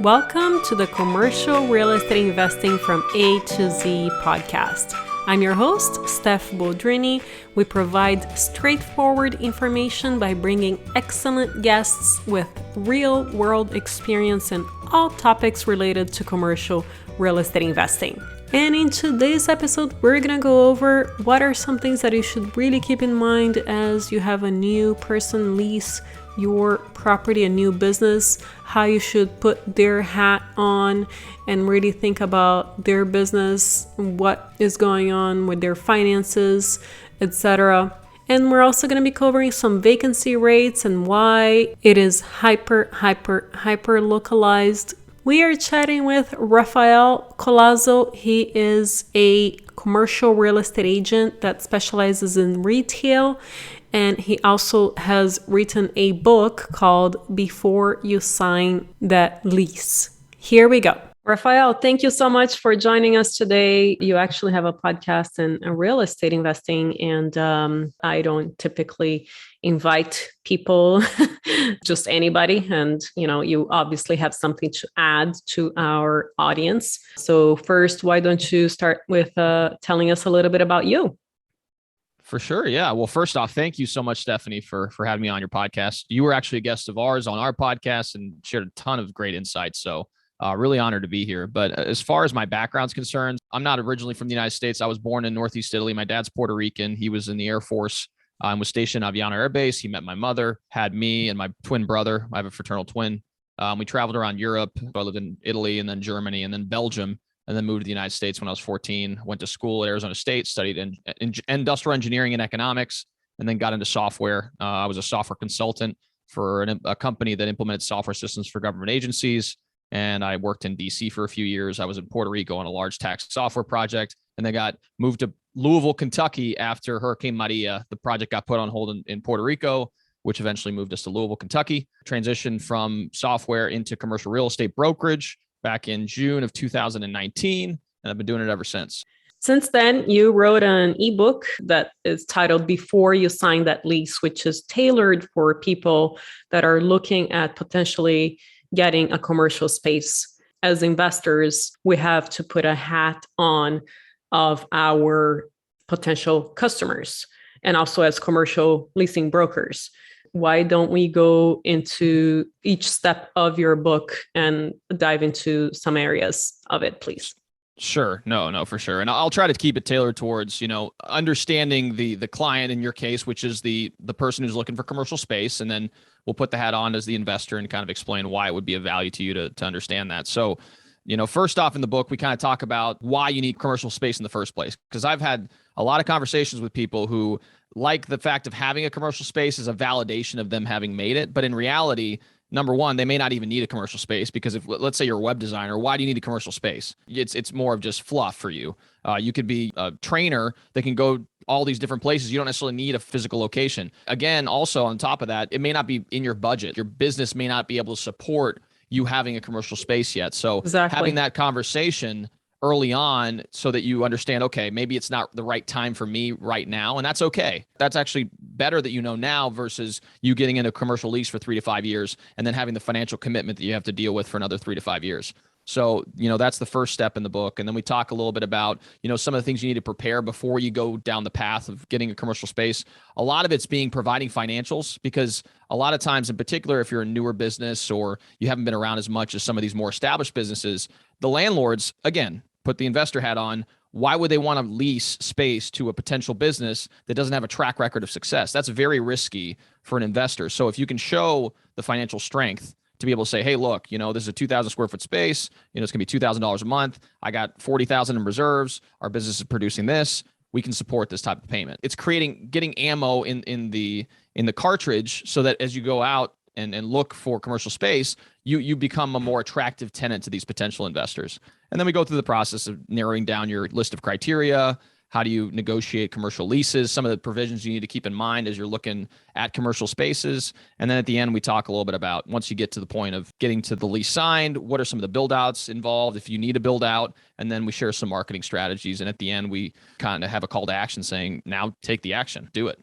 Welcome to the Commercial Real Estate Investing from A to Z podcast. I'm your host, Steph Boldrini. We provide straightforward information by bringing excellent guests with real-world experience in all topics related to commercial real estate investing. And in today's episode, we're going to go over what are some things that you should really keep in mind as you have a new person lease your property, a new business, how you should put their hat on and really think about their business, what is going on with their finances, etc. And we're also going to be covering some vacancy rates and why it is hyper localized. We are chatting with Raphael Collazo. He is a commercial real estate agent that specializes in retail. And he also has written a book called Before You Sign That Lease. Here we go. Raphael, thank you so much for joining us today. You actually have a podcast in real estate investing, and I don't typically invite people, just anybody. And, you obviously have something to add to our audience. So first, why don't you start with telling us a little bit about you? For sure. Yeah. Well, first off, thank you so much, Stephanie, for having me on your podcast. You were actually a guest of ours on our podcast and shared a ton of great insights. So really honored to be here. But as far as my background's concerned, I'm not originally from the United States. I was born in Northeast Italy. My dad's Puerto Rican. He was in the Air Force and was stationed at Aviano Air Base. He met my mother, had me and my twin brother. I have a fraternal twin. We traveled around Europe. I lived in Italy and then Germany and then Belgium, and then moved to the United States when I was 14, went to school at Arizona State, studied in industrial engineering and economics, and then got into software. I was a software consultant for a company that implemented software systems for government agencies. And I worked in DC for a few years. I was in Puerto Rico on a large tax software project, and then got moved to Louisville, Kentucky after Hurricane Maria. The project got put on hold in Puerto Rico, which eventually moved us to Louisville, Kentucky. Transitioned from software into commercial real estate brokerage back in June of 2019, and I've been doing it ever since. Since then, you wrote an ebook that is titled Before You Sign That Lease, which is tailored for people that are looking at potentially getting a commercial space. As investors, we have to put a hat on of our potential customers, and also as commercial leasing brokers. Why don't we go into each step of your book and dive into some areas of it, please? Sure. No, for sure. And I'll try to keep it tailored towards, understanding the client in your case, which is the person who's looking for commercial space. And then we'll put the hat on as the investor and kind of explain why it would be of value to you to understand that. So, first off in the book, we kind of talk about why you need commercial space in the first place. Because I've had a lot of conversations with people who like the fact of having a commercial space as a validation of them having made it. But in reality, number one, they may not even need a commercial space, because if, let's say you're a web designer, why do you need a commercial space? It's more of just fluff for you. You could be a trainer that can go all these different places. You don't necessarily need a physical location. Again, also on top of that, it may not be in your budget. Your business may not be able to support you having a commercial space yet. So having that conversation early on so that you understand, okay, maybe it's not the right time for me right now. And that's okay. That's actually better that now versus you getting into a commercial lease for 3 to 5 years and then having the financial commitment that you have to deal with for another 3 to 5 years. So, that's the first step in the book. And then we talk a little bit about, some of the things you need to prepare before you go down the path of getting a commercial space. A lot of it's providing financials, because a lot of times, in particular, if you're a newer business or you haven't been around as much as some of these more established businesses, the landlords, again, put the investor hat on. Why would they want to lease space to a potential business that doesn't have a track record of success? That's very risky for an investor. So if you can show the financial strength to be able to say, hey, look, this is a 2,000 square foot space. It's going to be $2,000 a month. I got 40,000 in reserves. Our business is producing this. We can support this type of payment. It's getting ammo in the cartridge, so that as you go out and look for commercial space, you become a more attractive tenant to these potential investors. And then we go through the process of narrowing down your list of criteria. How do you negotiate commercial leases? Some of the provisions you need to keep in mind as you're looking at commercial spaces. And then at the end, we talk a little bit about, once you get to the point of getting to the lease signed, what are some of the build outs involved if you need to build out? And then we share some marketing strategies. And at the end, we kind of have a call to action saying, now take the action, do it.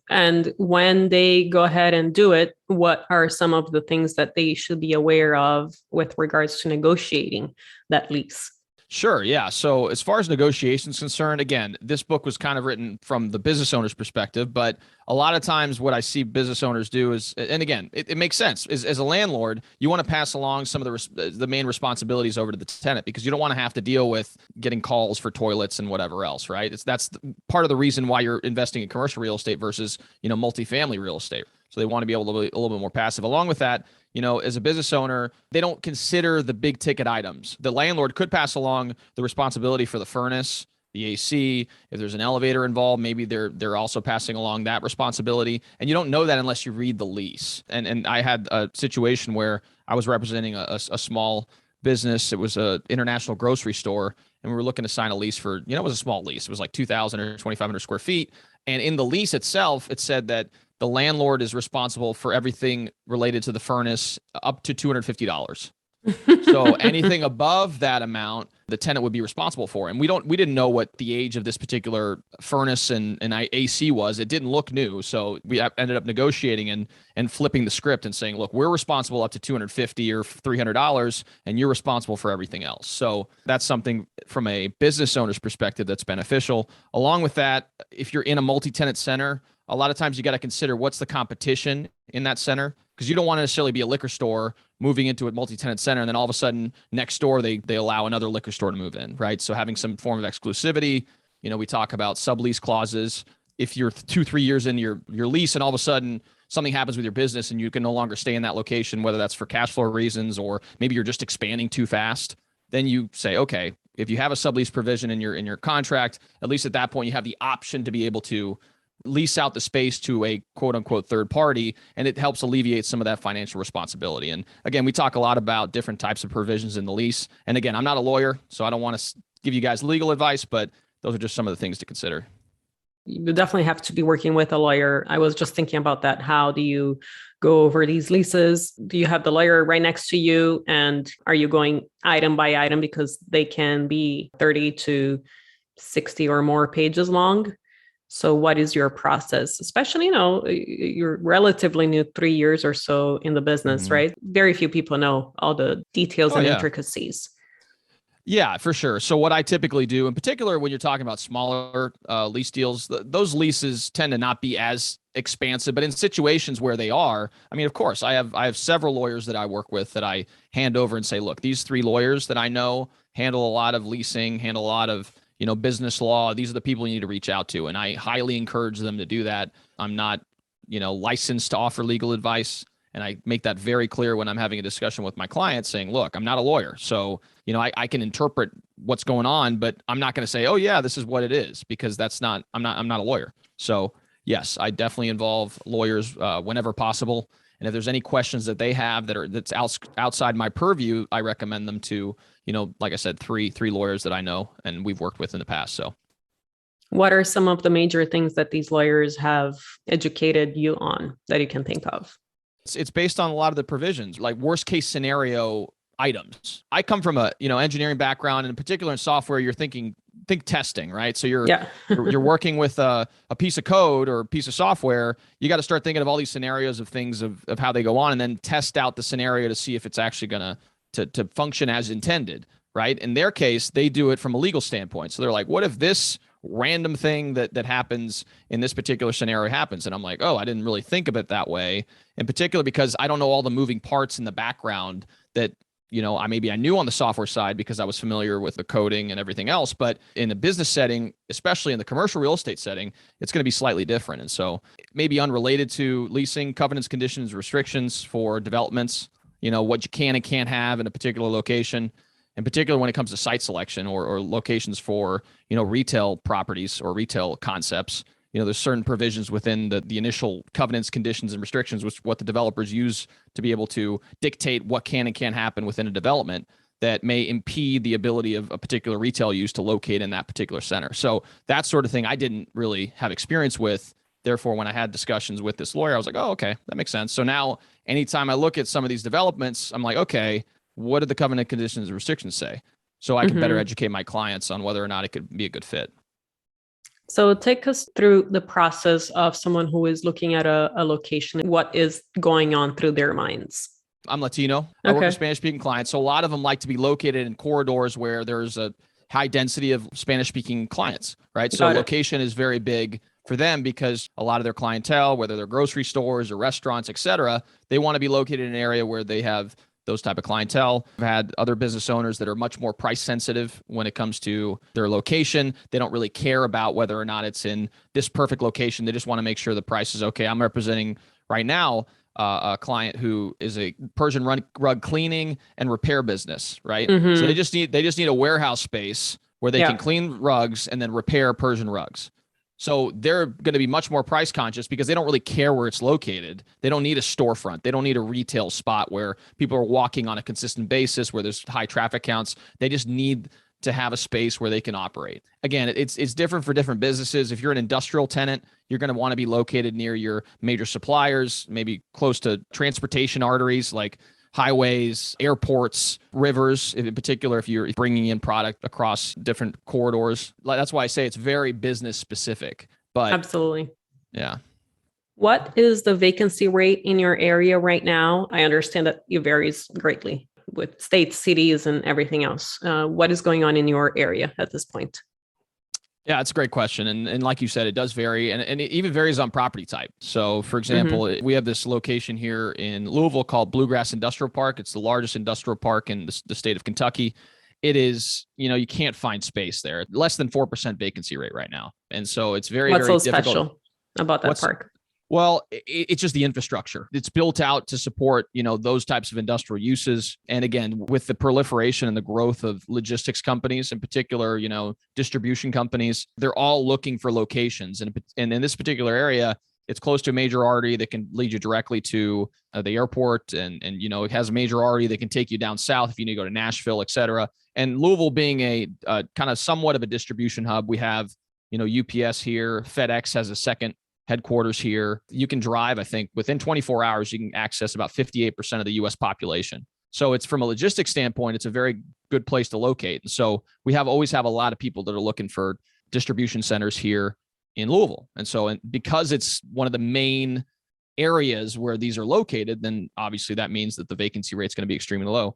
And when they go ahead and do it, what are some of the things that they should be aware of with regards to negotiating that lease? Sure. Yeah. So as far as negotiations concerned, again, this book was kind of written from the business owner's perspective, but a lot of times what I see business owners do is, and again, it makes sense, is as a landlord, you want to pass along some of the main responsibilities over to the tenant because you don't want to have to deal with getting calls for toilets and whatever else, right? That's part of the reason why you're investing in commercial real estate versus, multifamily real estate. So they want to be able to be a little bit more passive. Along with that, as a business owner, they don't consider the big ticket items. The landlord could pass along the responsibility for the furnace, the AC. If there's an elevator involved, maybe they're also passing along that responsibility. And you don't know that unless you read the lease. And I had a situation where I was representing a small business. It was an international grocery store, and we were looking to sign a lease for, it was a small lease. It was like 2,000 or 2,500 square feet. And in the lease itself, it said that the landlord is responsible for everything related to the furnace up to $250. So anything above that amount, the tenant would be responsible for. And we didn't know what the age of this particular furnace and AC was. It didn't look new. So we ended up negotiating and flipping the script and saying, look, we're responsible up to $250 or $300, and you're responsible for everything else. So that's something from a business owner's perspective that's beneficial. Along with that, if you're in a multi-tenant center, a lot of times you got to consider what's the competition in that center, because you don't want to necessarily be a liquor store moving into a multi-tenant center and then all of a sudden next door they allow another liquor store to move in, right? So having some form of exclusivity. We talk about sublease clauses. If you're 2-3 years into your lease and all of a sudden something happens with your business and you can no longer stay in that location, whether that's for cash flow reasons or maybe you're just expanding too fast, then you say, okay, if you have a sublease provision in your contract, at least at that point you have the option to be able to lease out the space to a quote unquote third party, and it helps alleviate some of that financial responsibility. And again, we talk a lot about different types of provisions in the lease. And again, I'm not a lawyer, so I don't want to give you guys legal advice, but those are just some of the things to consider. You definitely have to be working with a lawyer. I was just thinking about that. How do you go over these leases? Do you have the lawyer right next to you? And are you going item by item because they can be 30 to 60 or more pages long? So what is your process? Especially, you're relatively new, 3 years or so in the business, right? Very few people know all the details and intricacies. Yeah, for sure. So what I typically do, in particular, when you're talking about smaller lease deals, those leases tend to not be as expansive, but in situations where they are, I mean, of course, I have several lawyers that I work with that I hand over and say, look, these 3 lawyers that I know handle a lot of leasing, handle a lot of business law. These are the people you need to reach out to. And I highly encourage them to do that. I'm not, licensed to offer legal advice. And I make that very clear when I'm having a discussion with my clients saying, look, I'm not a lawyer. So, I can interpret what's going on, but I'm not going to say, oh yeah, this is what it is, because I'm not a lawyer. So yes, I definitely involve lawyers whenever possible. And if there's any questions that they have that's outside my purview, I recommend them to, like I said, three lawyers that I know and we've worked with in the past. So what are some of the major things that these lawyers have educated you on that you can think of? It's based on a lot of the provisions, like worst case scenario items. I come from a, engineering background, and in particular in software, think testing, right? So you're working with a piece of code or a piece of software. You got to start thinking of all these scenarios of things of how they go on, and then test out the scenario to see if it's actually going to function as intended, right? In their case, they do it from a legal standpoint. So they're like, what if this random thing that happens in this particular scenario happens? And I'm like, oh, I didn't really think of it that way. In particular, because I don't know all the moving parts in the background that, I knew on the software side because I was familiar with the coding and everything else. But in a business setting, especially in the commercial real estate setting, it's going to be slightly different. And so maybe unrelated to leasing, covenants, conditions, restrictions for developments, what you can and can't have in a particular location. In particular, when it comes to site selection or locations for, retail properties or retail concepts, there's certain provisions within the initial covenants, conditions, and restrictions, which what the developers use to be able to dictate what can and can't happen within a development that may impede the ability of a particular retail use to locate in that particular center. So that sort of thing I didn't really have experience with. Therefore, when I had discussions with this lawyer, I was like, oh, okay, that makes sense. So now anytime I look at some of these developments, I'm like, okay, what did the covenant, conditions, and restrictions say? So I can better educate my clients on whether or not it could be a good fit. So take us through the process of someone who is looking at a location. What is going on through their minds? I'm Latino. I work with Spanish speaking clients. So a lot of them like to be located in corridors where there's a high density of Spanish speaking clients, right? So location is very big for them because a lot of their clientele, whether they're grocery stores or restaurants, et cetera, they want to be located in an area where they have those type of clientele. I've had other business owners that are much more price sensitive when it comes to their location. They don't really care about whether or not it's in this perfect location. They just want to make sure the price is okay. I'm representing right now a client who is a Persian rug cleaning and repair business, right? So they just need a warehouse space where they can clean rugs and then repair Persian rugs. So they're going to be much more price conscious because they don't really care where it's located. They don't need a storefront. They don't need a retail spot where people are walking on a consistent basis, where there's high traffic counts. They just need to have a space where they can operate. Again, it's different for different businesses. If you're an industrial tenant, you're going to want to be located near your major suppliers, maybe close to transportation arteries like highways, airports, rivers, in particular, if you're bringing in product across different corridors. That's why I say it's very business specific. But absolutely. Yeah. What is the vacancy rate in your area right now? I understand that it varies greatly with states, cities, and everything else. What is going on in your area at this point? Yeah, it's a great question. And like you said, it does vary, and it even varies on property type. So for example, we have this location here in Louisville called Bluegrass Industrial Park. It's the largest industrial park in the state of Kentucky. It is, you can't find space there. Less than 4% vacancy rate right now. And so it's very, What's very so difficult. Special about that park? Well, it's just the infrastructure. It's built out to support, those types of industrial uses. And again, with the proliferation and the growth of logistics companies, in particular, distribution companies, they're all looking for locations. And in this particular area, it's close to a major artery that can lead you directly to the airport. And it has a major artery that can take you down south if you need to go to Nashville, et cetera. And Louisville being a kind of somewhat of a distribution hub, we have, UPS here. FedEx has a second headquarters here. You can drive, I think, within 24 hours, you can access about 58% of the US population. So it's, from a logistics standpoint, it's a very good place to locate. And so we always have a lot of people that are looking for distribution centers here in Louisville. And because it's one of the main areas where these are located, then obviously that means that the vacancy rate is going to be extremely low.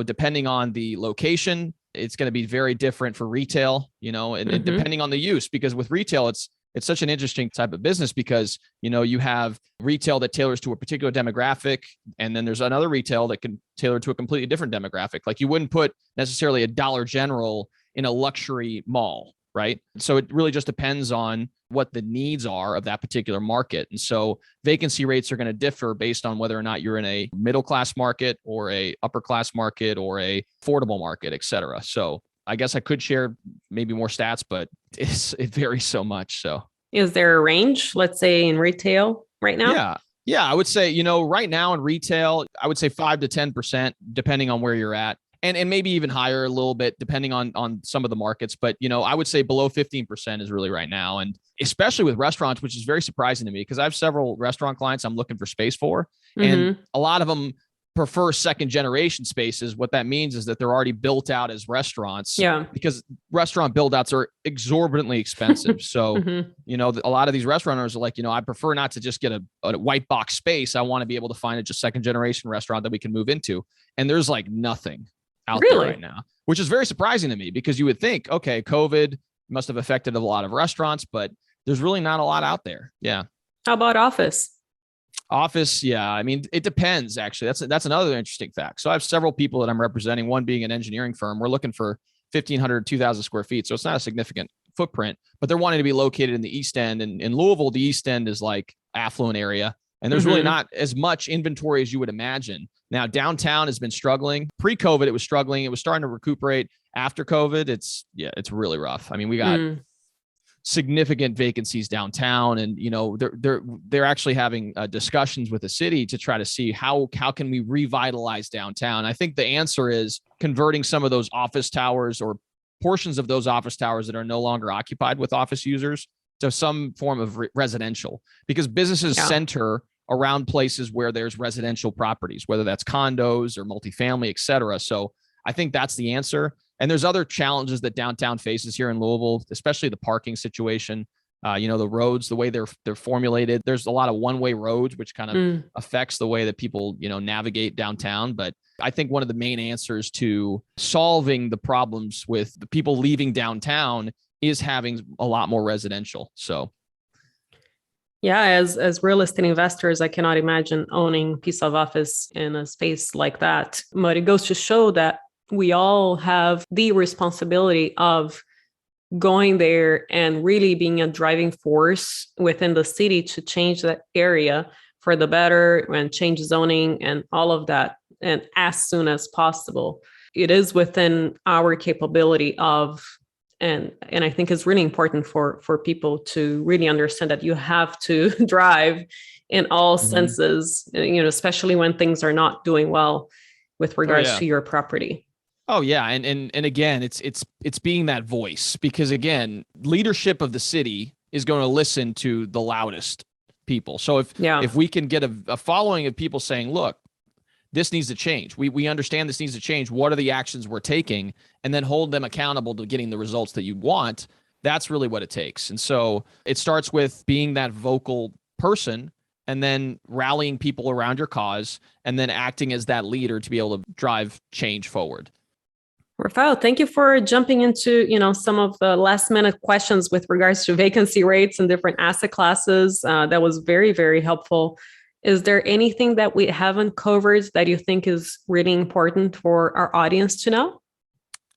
Depending on the location, it's going to be very different for retail, and depending on the use, because with retail, it's such an interesting type of business because, you have retail that tailors to a particular demographic. And then there's another retail that can tailor to a completely different demographic. Like you wouldn't put necessarily a Dollar General in a luxury mall, right? So it really just depends on what the needs are of that particular market. And so vacancy rates are going to differ based on whether or not you're in a middle-class market or a upper-class market or a affordable market, et cetera. So I guess I could share maybe more stats, but it varies so much. So is there a range, let's say in retail right now? Yeah. I would say, right now in retail, I would say 5 to 10%, depending on where you're at. And maybe even higher a little bit, depending on some of the markets. But, I would say below 15% is really right now. And especially with restaurants, which is very surprising to me because I have several restaurant clients I'm looking for space for. And a lot of them prefer second generation spaces. What that means is that they're already built out as restaurants. Yeah. Because restaurant build outs are exorbitantly expensive. So, a lot of these restaurant owners are like, I prefer not to just get a white box space. I want to be able to find a just second generation restaurant that we can move into. And there's like nothing out there right now, which is very surprising to me because you would think, okay, COVID must have affected a lot of restaurants, but there's really not a lot out there. Yeah. How about office? Office, yeah. I mean, it depends, actually. That's another interesting fact. So I have several people that I'm representing, one being an engineering firm. We're looking for 1,500, 2,000 square feet. So it's not a significant footprint, but they're wanting to be located in the East End. And in Louisville, the East End is like affluent area. And there's really not as much inventory as you would imagine. Now, downtown has been struggling. Pre-COVID, it was struggling. It was starting to recuperate. After COVID, it's really rough. I mean, we got significant vacancies downtown, and they're actually having discussions with the city to try to see how can we revitalize downtown. I think the answer is converting some of those office towers or portions of those office towers that are no longer occupied with office users to some form of residential, because businesses center around places where there's residential properties, whether that's condos or multifamily, et cetera. So I think that's the answer. And there's other challenges that downtown faces here in Louisville, especially the parking situation. The roads, the way they're formulated, there's a lot of one-way roads, which kind of affects the way that people, navigate downtown. But I think one of the main answers to solving the problems with the people leaving downtown is having a lot more residential. So yeah, as real estate investors, I cannot imagine owning a piece of office in a space like that. But it goes to show that we all have the responsibility of going there and really being a driving force within the city to change that area for the better and change zoning and all of that, and as soon as possible. It is within our capability of, and I think it's really important for people to really understand that you have to drive in all senses, especially when things are not doing well with regards to your property. Oh yeah. And again, it's being that voice, because again, leadership of the city is going to listen to the loudest people. So if we can get a following of people saying, look, this needs to change. We understand this needs to change. What are the actions we're taking? And then hold them accountable to getting the results that you want. That's really what it takes. And so it starts with being that vocal person, and then rallying people around your cause, and then acting as that leader to be able to drive change forward. Raphael, thank you for jumping into, some of the last minute questions with regards to vacancy rates and different asset classes. That was very, very helpful. Is there anything that we haven't covered that you think is really important for our audience to know?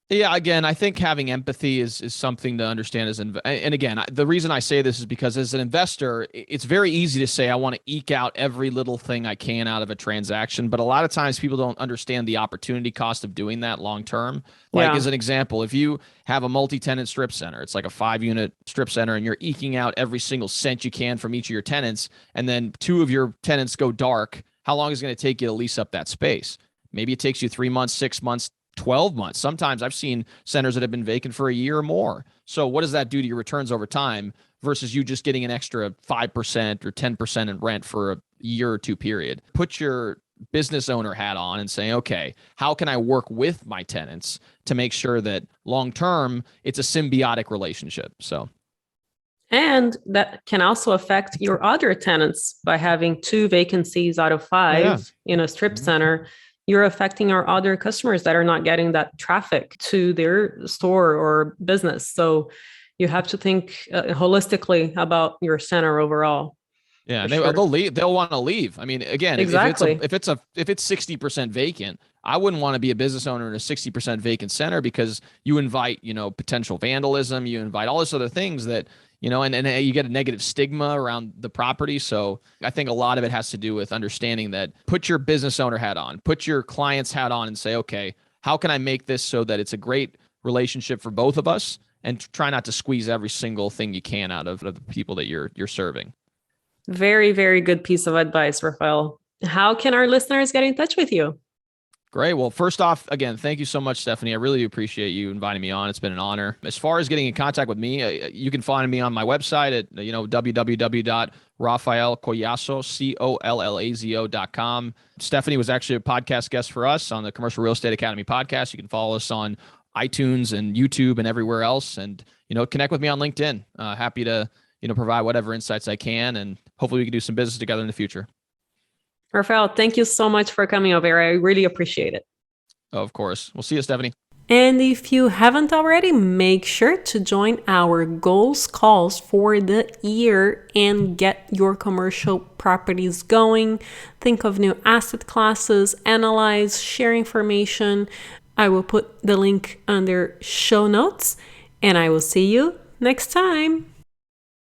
Yeah, again, I think having empathy is something to understand and again, the reason I say this is because as an investor, it's very easy to say, I want to eke out every little thing I can out of a transaction. But a lot of times people don't understand the opportunity cost of doing that long term. Like as an example, if you have a multi-tenant strip center, it's like a 5-unit strip center, and you're eking out every single cent you can from each of your tenants, and then 2 of your tenants go dark, how long is it going to take you to lease up that space? Maybe it takes you 3 months, 6 months, 12 months. Sometimes I've seen centers that have been vacant for a year or more. So what does that do to your returns over time versus you just getting an extra 5% or 10% in rent for a year or two period? Put your business owner hat on and say, okay, how can I work with my tenants to make sure that long term it's a symbiotic relationship? So, and that can also affect your other tenants by having 2 vacancies out of 5 in a strip center. You're affecting our other customers that are not getting that traffic to their store or business. So you have to think holistically about your center overall. Yeah, they'll leave. They'll want to leave. I mean, again, exactly. if it's 60% vacant, I wouldn't want to be a business owner in a 60% vacant center, because you invite, potential vandalism, you invite all these other things that, and you get a negative stigma around the property. So I think a lot of it has to do with understanding that, put your business owner hat on, put your client's hat on, and say, okay, how can I make this so that it's a great relationship for both of us, and try not to squeeze every single thing you can out of the people that you're serving. Very, very good piece of advice, Raphael. How can our listeners get in touch with you? Great. Well, first off, again, thank you so much, Stephanie. I really appreciate you inviting me on. It's been an honor. As far as getting in contact with me, you can find me on my website at, www.raphaelcollazo.com. Stephanie was actually a podcast guest for us on the Commercial Real Estate Academy podcast. You can follow us on iTunes and YouTube and everywhere else. And, connect with me on LinkedIn. Happy to, provide whatever insights I can. And hopefully we can do some business together in the future. Raphael, thank you so much for coming over. I really appreciate it. Oh, of course. We'll see you, Stephanie. And if you haven't already, make sure to join our goals calls for the year and get your commercial properties going. Think of new asset classes, analyze, share information. I will put the link under show notes, and I will see you next time.